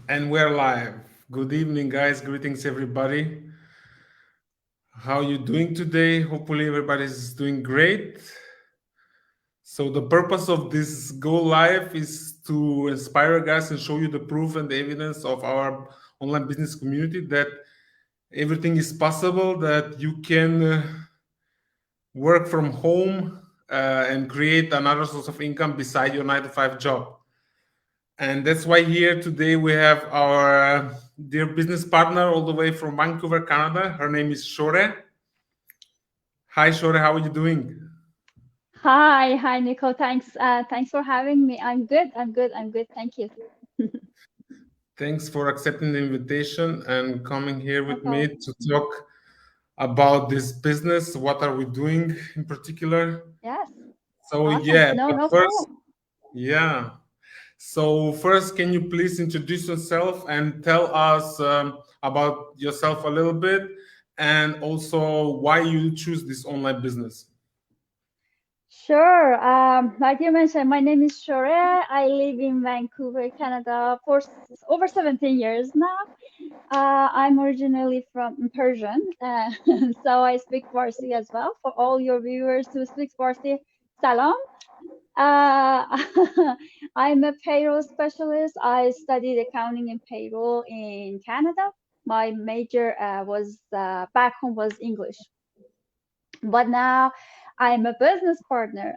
And we're live. Good evening, guys. Greetings, everybody. How you doing today? Hopefully, everybody's doing great. So, the purpose of this go live is to inspire guys and show you the proof and the evidence of our online business community that everything is possible, that you can work from home and create another source of income beside your 9 to 5 job. And that's why here today we have our dear business partner all the way from Vancouver, Canada. Her name is Shore. Hi, Shore. How are you doing? Hi, Niko. Thanks for having me. I'm good. Thank you. Thanks for accepting the invitation and coming here No with me problem. to talk about this business. What are we doing in particular? Yes, So, awesome. yeah, No, but no first, problem. yeah. So, first, can you please introduce yourself and tell us about yourself a little bit and also why you choose this online business? Sure. Like you mentioned, my name is Shore. I live in Vancouver, Canada for over 17 years now. I'm originally from Persian, so I speak Farsi as well. For all your viewers who speak Farsi, salam. Uh, I'm a payroll specialist. I studied accounting and payroll in Canada. My major was back home was English, but now I'm a business partner.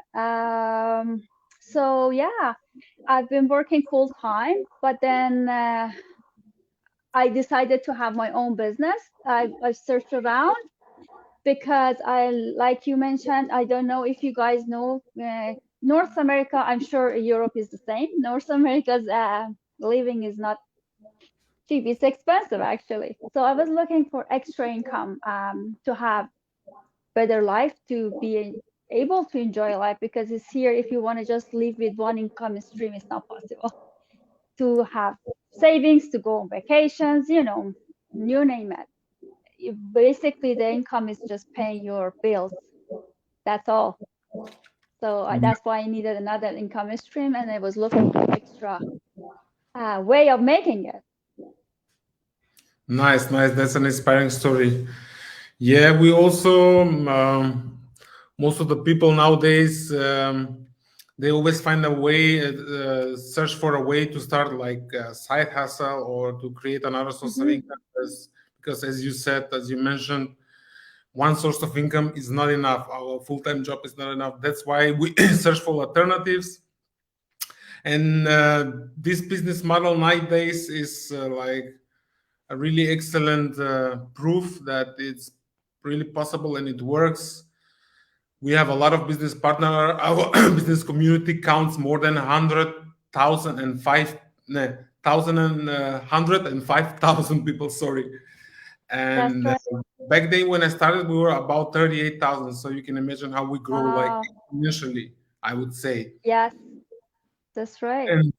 So yeah, I've been working full time, but then I decided to have my own business. I searched around because like you mentioned, I don't know if you guys know North America. I'm sure Europe is the same. North America's living is not cheap; it's expensive actually. So I was looking for extra income to have better life, to be able to enjoy life because it's here. If you want to just live with one income stream, it's not possible. To have savings, to go on vacations, you name it. Basically, the income is just paying your bills. That's all. So that's why I needed another income stream, and I was looking for extra way of making it. Nice, nice. That's an inspiring story. Yeah, we also most of the people nowadays they always find a way, search for a way to start like a side hustle or to create another source of Hmm. income. Because as you said, as you mentioned, one source of income is not enough. Our full-time job is not enough. That's why we search for alternatives. And this business model nowadays is like a really excellent proof that it's really possible and it works. We have a lot of business partner. Our business community counts more than 100,000 and five, no, thousand and 105,000 people. Sorry, That's and right. back then when I started, we were about 38,000. So you can imagine how we grow like Wow. exponentially, I would say. Yes, that's right. And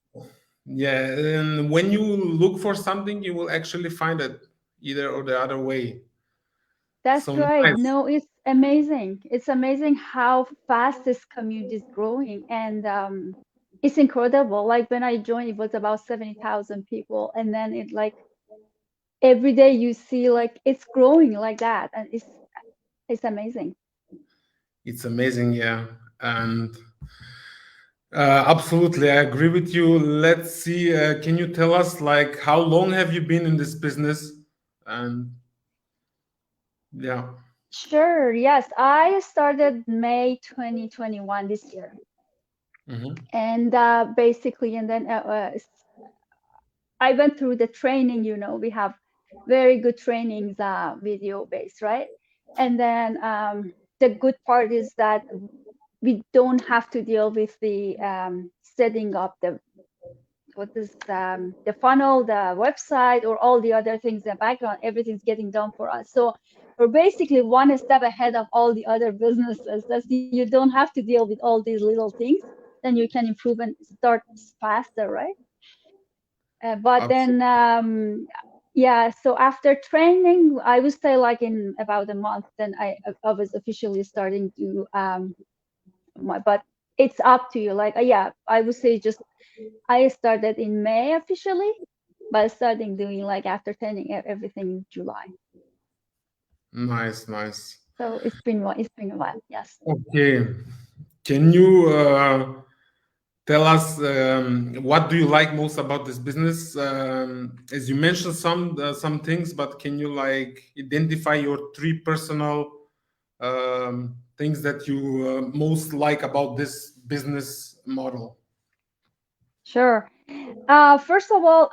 yeah, and when you look for something, you will actually find it either or the other way. That's So right. nice. No, it's amazing. It's amazing how fast this community is growing, and it's incredible. Like when I joined, it was about 70,000 people, and then it like every day you see like it's growing like that, and it's amazing. It's amazing, yeah. And absolutely, I agree with you. Let's see. Can you tell us, like, how long have you been in this business? And yeah. Sure. Yes, I started May 2021 this year. Hmm. And basically, and then I went through the training. We have very good trainings, video based, right? And then the good part is that we don't have to deal with the setting up the funnel, the website, or all the other things in the background. Everything's getting done for us. So we're basically one step ahead of all the other businesses. That you don't have to deal with all these little things. Then you can improve and start faster, right? But then, Absolutely. yeah. So after training, I would say like in about a month, then I was officially starting to but it's up to you. Like yeah, I would say just I started in May officially, but starting doing like after turning everything in July. Nice, nice. So it's been a while. Yes. Okay. Can you tell us what do you like most about this business? As you mentioned some things, but can you like identify your three personal things that you most like about this business model? Sure. First of all,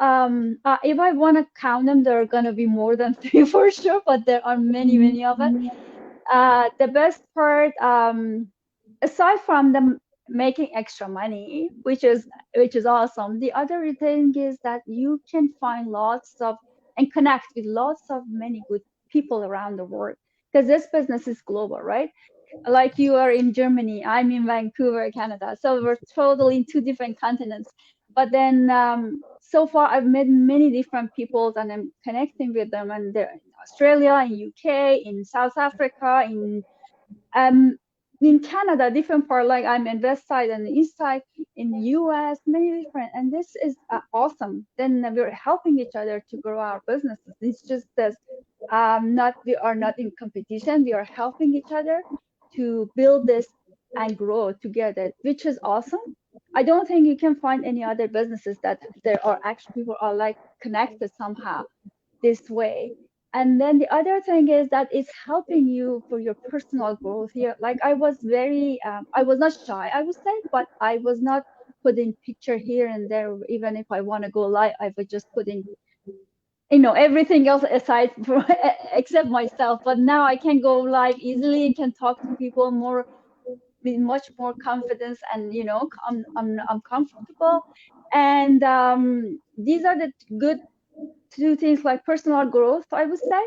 if I want to count them, there are gonna be more than three for sure, but there are many, many of it. The best part, aside from them making extra money, which is awesome, the other thing is that you can find lots of and connect with lots of many good people around the world because this business is global, right? Like you are in Germany, I'm in Vancouver, Canada. So we're totally in two different continents. But then so far I've met many different people and I'm connecting with them and they're in Australia, in UK, in South Africa, um in Canada, different part, like I'm in west side and the east side, in the US, many different, and this is awesome. Then we're helping each other to grow our businesses. It's just this, not we are not in competition. We are helping each other to build this and grow together, which is awesome. I don't think you can find any other businesses that there are actually people are like connected somehow this way. And then the other thing is that it's helping you for your personal growth here. Like I was not shy, I would say, but I was not putting picture here and there. Even if I want to go live, I was just putting, everything else aside for, except myself. But now I can go live easily and can talk to people more with much more confidence, and I'm comfortable. And these are the good two things, like personal growth, I would say.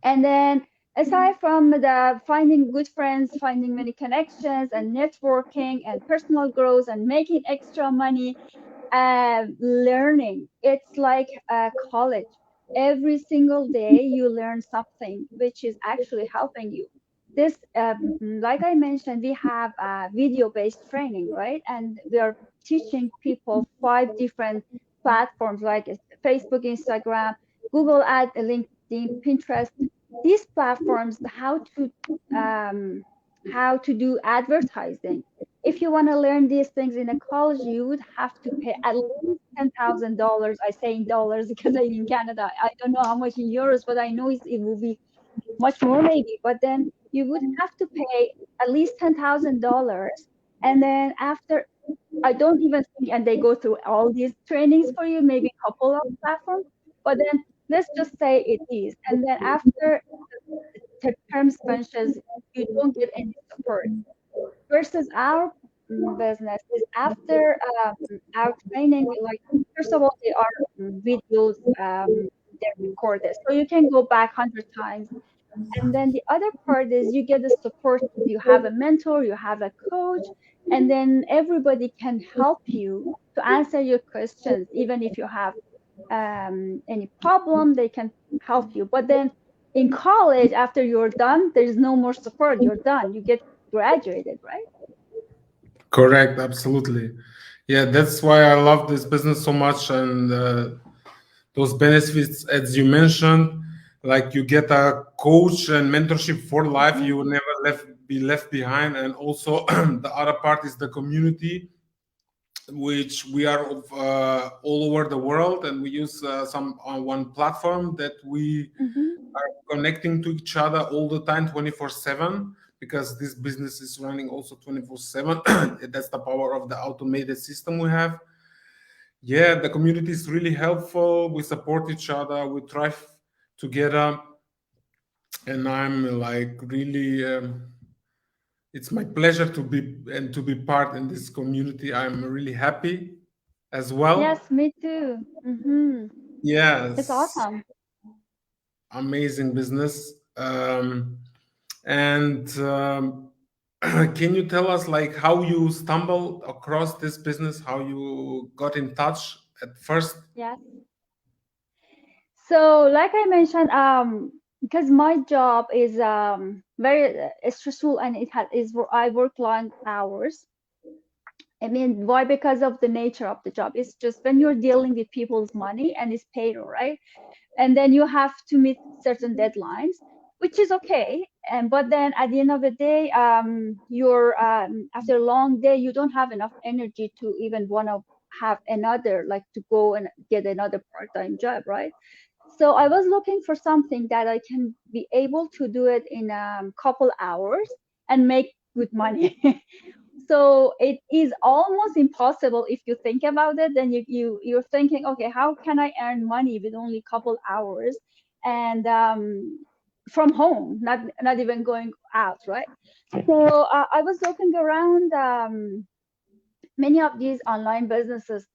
And then aside from the finding good friends, finding many connections and networking and personal growth and making extra money, learning. It's like college. Every single day you learn something which is actually helping you. This, like I mentioned, we have video-based training, right? And we are teaching people 5 different platforms like Facebook, Instagram, Google Ad, LinkedIn, Pinterest. These platforms, how to do advertising. If you want to learn these things in a college, you would have to pay at least $10,000. I say in dollars because I'm in Canada. I don't know how much in euros, but I know it will be much more maybe. But then you would have to pay at least $10,000. And then after, I don't even think, and they go through all these trainings for you, maybe a couple of platforms. But then let's just say it is. And then after the term finishes, you don't get any support versus our business is after our training. Like, first of all, they are videos, they're recorded, so you can go back 100 times. And then the other part is you get the support. You have a mentor, you have a coach, and then everybody can help you to answer your questions. Even if you have any problem, they can help you. But then in college, after you're done, there's no more support. You're done, you get graduated, right? Correct, absolutely. Yeah, that's why I love this business so much, and those benefits, as you mentioned, like you get a coach and mentorship for life. Mhm. You will never be left behind, and also the other part is the community, which we are all over the world, and we use some on one platform that we Mhm. are connecting to each other all the time, 24/7, because this business is running also 24/7. That's the power of the automated system we have. Yeah, the community is really helpful. We support each other. We thrive together, and I'm like really. It's my pleasure to be part in this community. I'm really happy as well. Yes, me too. It's Yes, awesome. amazing business. And can you tell us like how you stumbled across this business, how you got in touch at first? Yes. So, like I mentioned, because my job is very stressful and it has is I work long hours. I mean, why? Because of the nature of the job. It's just when you're dealing with people's money and it's payroll, right? And then you have to meet certain deadlines, which is okay. And but then at the end of the day, you're after a long day, you don't have enough energy to even want to have another, like to go and get another part-time job, right? So I was looking for something that I can be able to do it in a couple hours and make good money. So it is almost impossible if you think about it. Then you're thinking, okay, how can I earn money with only a couple hours and from home, not even going out, right? So I was looking around. Many of these online businesses,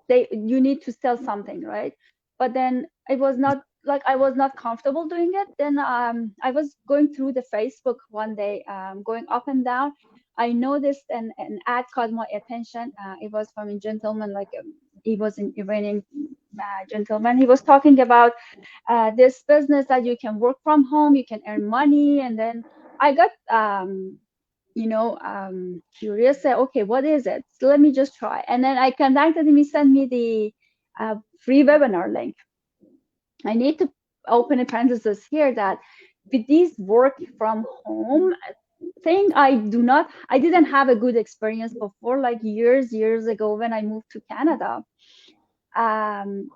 they you need to sell something, right? But then it was not like I was not comfortable doing it. Then I was going through the Facebook one day, going up and down. I noticed an ad caught my attention. It was from a gentleman, like he was an Iranian gentleman. He was talking about this business that you can work from home, you can earn money. And then I got curious, say, okay, what is it? So let me just try. And then I contacted him. He sent me the free webinar link. I need to open a parenthesis here that with this work from home thing, I didn't have a good experience before, like years ago when I moved to Canada. Um,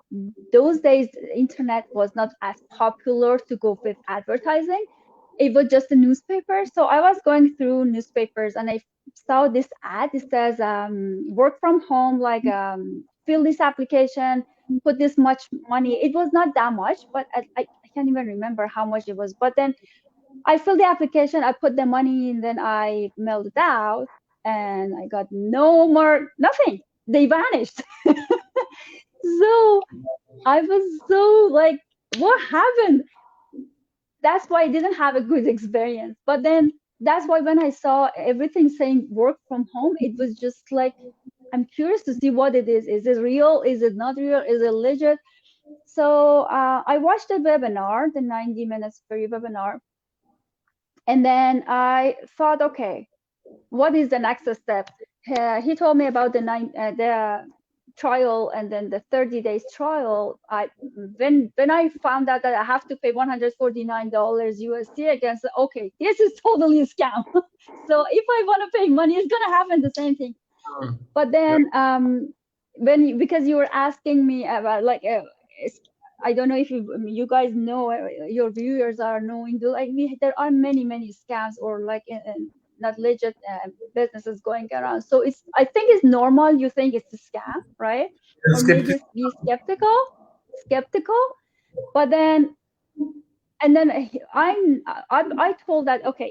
those days, the internet was not as popular to go with advertising. It was just a newspaper. So I was going through newspapers and I saw this ad. It says, work from home, like fill this application, put this much money. It was not that much, but I can't even remember how much it was. But then I filled the application, I put the money in, then I mailed it out and I got no more, nothing. They vanished. So I was so like, what happened? That's why I didn't have a good experience. But then that's why when I saw everything saying work from home, it was just like, I'm curious to see what it is. Is it real? Is it not real? Is it legit? So I watched the webinar, the 90 minutes free webinar. And then I thought, okay, what is the next step? He told me about the trial and then the 30 days trial. When I found out that I have to pay $149 USD against, okay, this is totally a scam. So if I want to pay money, it's gonna happen the same thing. But Yeah. then because you were asking me about like I don't know if you guys know, your viewers are knowing, like there are many scams or like not legit businesses going around. So I think it's normal. You think it's a scam, right? Or maybe Skeptical. be skeptical. But then and then I told that, okay,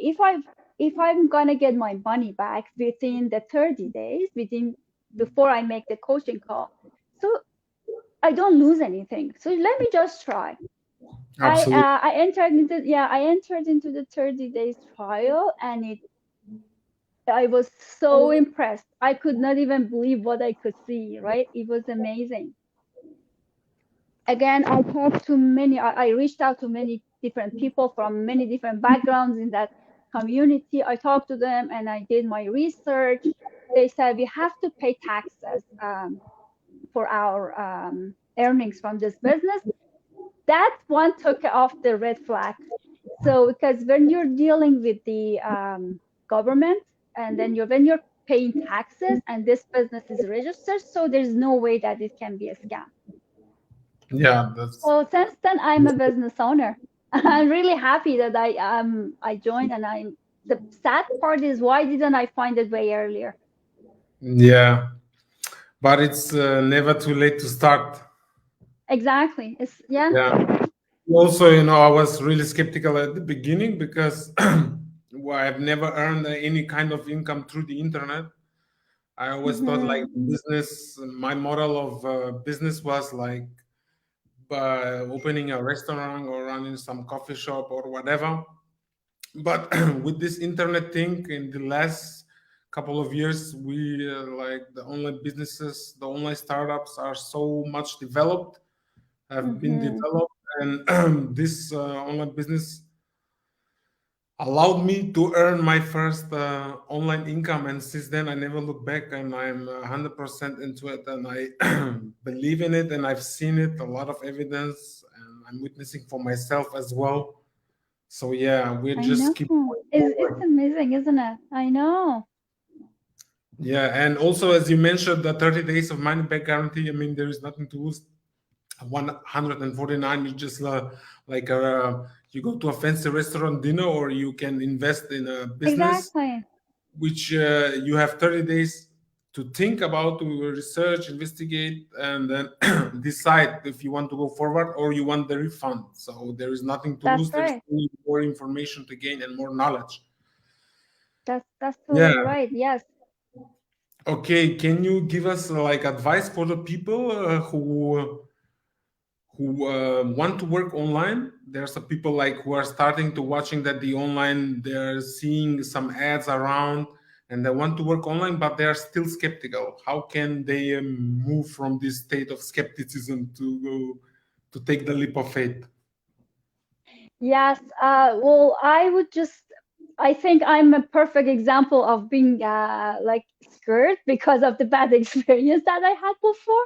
if I'm gonna get my money back within the 30 days, within before I make the coaching call, so I don't lose anything. So let me just try. Absolutely. I entered into the 30 days trial, and I was so impressed. I could not even believe what I could see, right? It was amazing. Again, I reached out to many different people from many different backgrounds in that community. I talked to them and I did my research. They said we have to pay taxes for our earnings from this business. That one took off the red flag. So because when you're dealing with the government and then when you're paying taxes and this business is registered, so there's no way that it can be a scam. Yeah, that's So since then, I'm a business owner. I'm really happy that I joined, and the sad part is, why didn't I find it way earlier? yeah. But it's never too late to start. Exactly. It's yeah. Yeah. Also, I was really skeptical at the beginning because well, I've never earned any kind of income through the internet. I always thought like Mm-hmm. business, my model of business was like by opening a restaurant or running some coffee shop or whatever. But with this internet thing in the last couple of years, we like the online businesses, the online startups are so much developed, have been Mm-hmm. developed, and this online business allowed me to earn my first online income, and since then I never look back, and I'm 100% into it, and I believe in it, and I've seen it, a lot of evidence, and I'm witnessing for myself as well. So yeah, we're I just know. keep going It's forward. amazing, isn't it? I know. Yeah, and also as you mentioned, the 30 days of money back guarantee, I mean, there is nothing to lose. 149 is just like you go to a fancy restaurant dinner, or you can invest in a business Exactly. which you have 30 days to think about, to research, investigate, and then decide if you want to go forward or you want the refund. So there is nothing to That's lose. There's right. only more information to gain and more knowledge. That's totally Yeah. right. Yes. Okay. Can you give us like advice for the people who want to work online? There's some people like who are starting to watching that the online, they're seeing some ads around and they want to work online, but they are still skeptical. How can they move from this state of skepticism to go to take the leap of faith? Yes. Well, I think I'm a perfect example of being like scared because of the bad experience that I had before.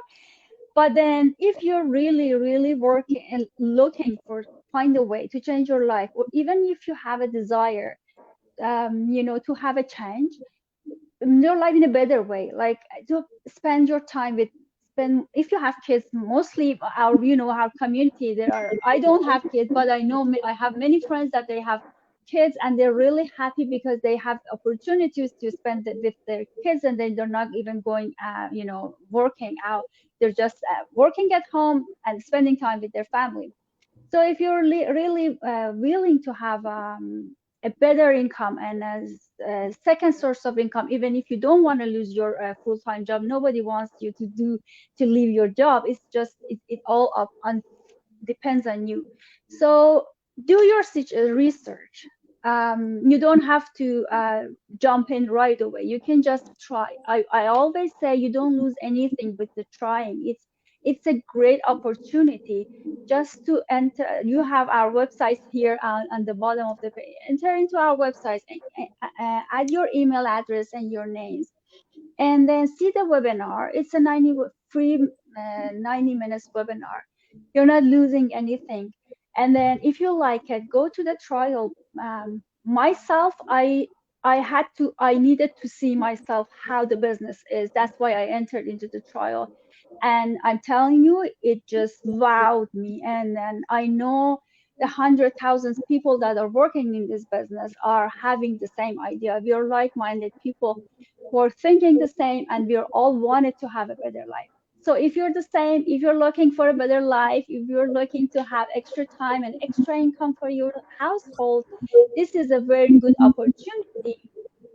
But then, if you're really, really working and looking for find a way to change your life, or even if you have a desire, to have a change, your life in a better way, like to spend your time with spend if you have kids, mostly our community, there are I don't have kids, but I know I have many friends that they have kids, and they're really happy because they have opportunities to spend it with their kids, and then they're not even going working out. They're just working at home and spending time with their family. So if you're really willing to have a better income and a second source of income, even if you don't want to lose your full-time job, nobody wants you to leave your job. It's just it all up on depends on you. So do your research. You don't have to jump in right away. You can just try. I always say you don't lose anything with the trying. It's a great opportunity just to enter. You have our websites here on the bottom of the page. Enter into our websites, add your email address and your names, and then see the webinar. It's a free 90 minutes webinar. You're not losing anything. And then if you like it, go to the trial. Myself, I needed to see myself how the business is. That's why I entered into the trial. And I'm telling you, it just wowed me. And then I know the 100,000 people that are working in this business are having the same idea. We are like-minded people who are thinking the same, and we are all wanted to have a better life. So if you're the same, if you're looking for a better life, if you're looking to have extra time and extra income for your household, this is a very good opportunity.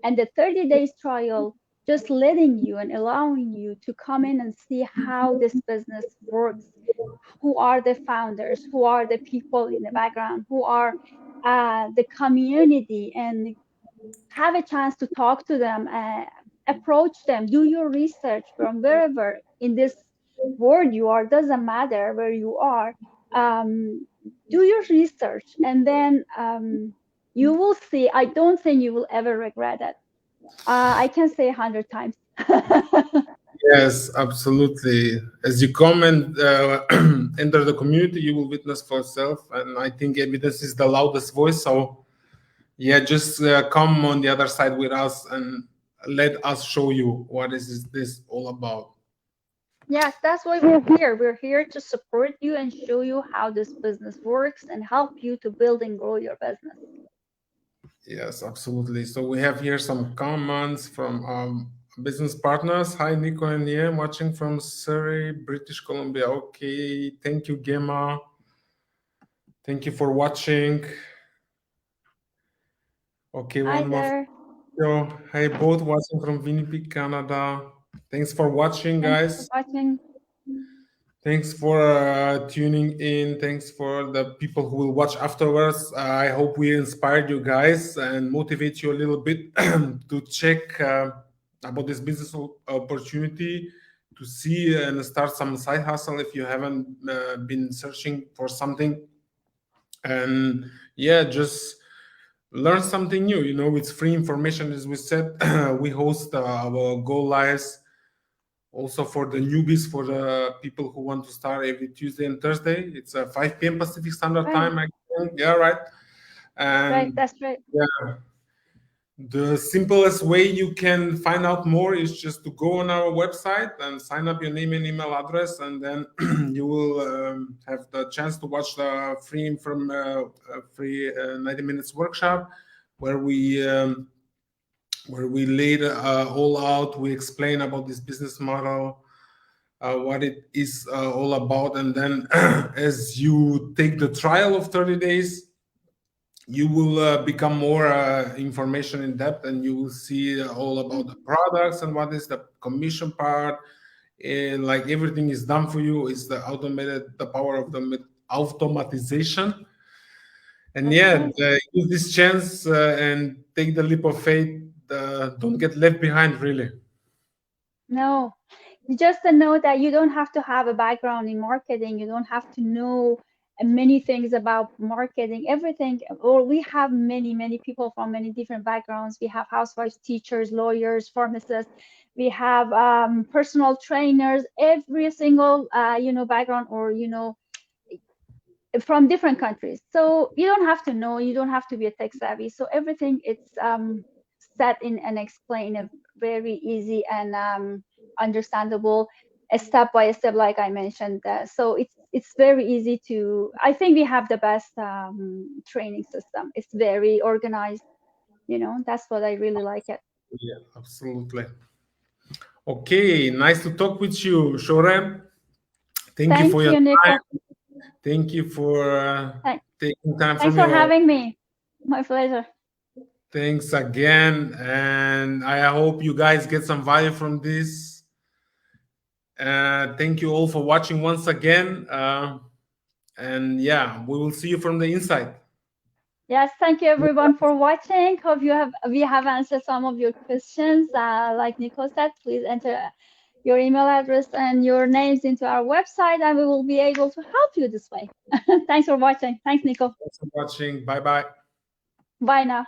And the 30 days trial, just letting you and allowing you to come in and see how this business works, who are the founders, who are the people in the background, who are the community, and have a chance to talk to them, approach them, do your research from wherever in this world you are, doesn't matter where you are. Um, do your research, and then you will see. I don't think you will ever regret it. I can say 100 times. Yes, absolutely. As you come and enter the community, you will witness for yourself. And I think evidence is the loudest voice. So yeah, just come on the other side with us and let us show you what is this all about. Yes, that's why we're here. We're here to support you and show you how this business works and help you to build and grow your business. Yes, absolutely. So we have here some comments from business partners. Hi, Nico and yeah, watching from Surrey, British Columbia. Okay, thank you, Gemma. Thank you for watching. Okay, Hi one more. there. Yo, hi, both watching from Winnipeg, Canada. Thanks for watching, Thank you for guys. watching. Thanks for tuning in. Thanks for the people who will watch afterwards. I hope we inspired you guys and motivate you a little bit to check about this business opportunity, to see and start some side hustle if you haven't been searching for something. And yeah, just learn something new. It's free information, as we said. We host our go lives also for the newbies, for the people who want to start every Tuesday and Thursday. It's 5 p.m. Pacific Standard Right, Time. I think. Yeah, right. right, And that's right. yeah, the simplest way you can find out more is just to go on our website and sign up your name and email address, and then you will have the chance to watch the free 90 minutes workshop where we laid all out. We explain about this business model, what it is all about, and then as you take the trial of 30 days, you will become more information in depth, and you will see all about the products and what is the commission part, and like everything is done for you. Is the power of the automatization. And That's yeah, right. use this chance and take the leap of faith. Don't get left behind, really. No, just to know that you don't have to have a background in marketing. You don't have to know many things about marketing, everything. Or we have many people from many different backgrounds. We have housewives, teachers, lawyers, pharmacists. We have personal trainers, every single, background, or, from different countries. So you don't have to know, you don't have to be a tech savvy. So everything it's set in and explained in a very easy and understandable, a step by step, like I mentioned. So it's very easy to. I think we have the best training system. It's very organized. That's what I really like it. Yeah, absolutely. Okay, nice to talk with you, Shorem. Thank you for Thank your you, time. Niko. Thank you for Thank- taking time Thanks from for your. having me. My pleasure. Thanks again, and I hope you guys get some value from this. Thank you all for watching once again, and yeah, we will see you from the inside. Yes, thank you everyone for watching. Hope we have answered some of your questions. Like Niko said, please enter your email address and your names into our website, and we will be able to help you this way. Thanks for watching. Thanks, Niko. Thanks for watching. Bye bye. Bye now.